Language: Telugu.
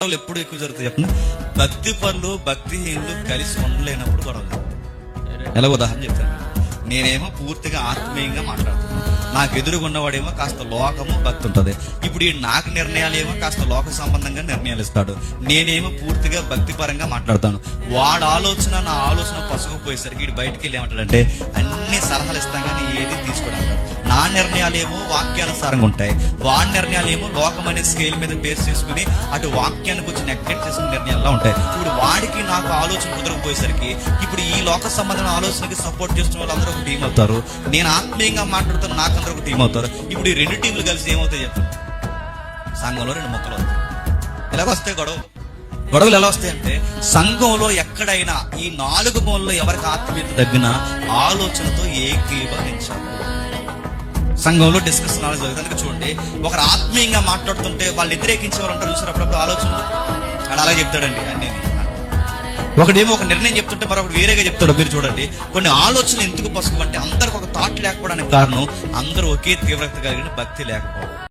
ఎప్పుడు ఎక్కువ జరుగుతాయి చెప్పండి? భక్తి పనులు భక్తిహీనులు కలిసి ఉండలేనప్పుడు గొడవలు. ఎలా ఉదాహరణ చెప్తాను. నేనేమో పూర్తిగా ఆత్మీయంగా మాట్లాడుతున్నాను, నాకు ఎదురుగున్నవాడేమో కాస్త లోకము భక్తి ఉంటుంది. ఇప్పుడు ఈ నాకు నిర్ణయాలు ఏమో కాస్త లోక సంబంధంగా నిర్ణయాలు ఇస్తాడు, నేనేమో పూర్తిగా భక్తి పరంగా మాట్లాడతాను. వాడు ఆలోచన నా ఆలోచన పసుకుపోయేసరికి వీడు బయటికి వెళ్ళి ఏమంటాడంటే అన్ని సలహాలు ఇస్తాం కానీ ఏది తీసుకోవడం. నా నిర్ణయాలు ఏమో వాక్యానుసారంగా ఉంటాయి, వాడి నిర్ణయాలు ఏమో లోకం అనే స్కేల్ మీద బేస్ చేసుకుని అటు వాక్యానికి వచ్చి నెగ్లెక్ట్ చేసుకునే నిర్ణయాల్లో ఉంటాయి. ఇప్పుడు వాడికి నాకు ఆలోచన కుదరకపోయేసరికి ఇప్పుడు ఈ లోక సంబంధమైన ఆలోచనకి సపోర్ట్ చేస్తున్న వాళ్ళందరూ ఒక టీం అవుతారు, నేను ఆత్మీయంగా మాట్లాడుతాను నాకందరూ ఒక టీం అవుతారు. ఇప్పుడు ఈ రెండు టీంలు కలిసి ఏమవుతాయి చెప్తాను? సంఘంలో రెండు మొక్కలు అవుతాయి. ఎలాగొస్తాయి గొడవలు ఎలా వస్తాయంటే, సంఘంలో ఎక్కడైనా ఈ 4 మూలలో ఎవరికి ఆత్మీయత తగ్గిన ఆలోచనతో ఏకీభవించాలి. సంఘంలో డిస్కషన్ అలా జరుగుతుంది. చూడండి, ఒకరు ఆత్మీయంగా మాట్లాడుతుంటే వాళ్ళు వ్యతిరేకించే వాళ్ళు ఉంటారు చూసారు అప్పుడప్పుడు ఆలోచనలు. అలా అలా చెప్తాడండి అన్ని. ఒకడేమో ఒక నిర్ణయం చెప్తుంటే మరొకటి వేరేగా చెప్తాడు. మీరు చూడండి, కొన్ని ఆలోచనలు ఎందుకు పసుపు అంటే అందరికి ఒక థాట్ లేకపోవడానికి కారణం అందరూ ఒకే తీవ్రత కలిగిన భక్తి లేకపోవడం.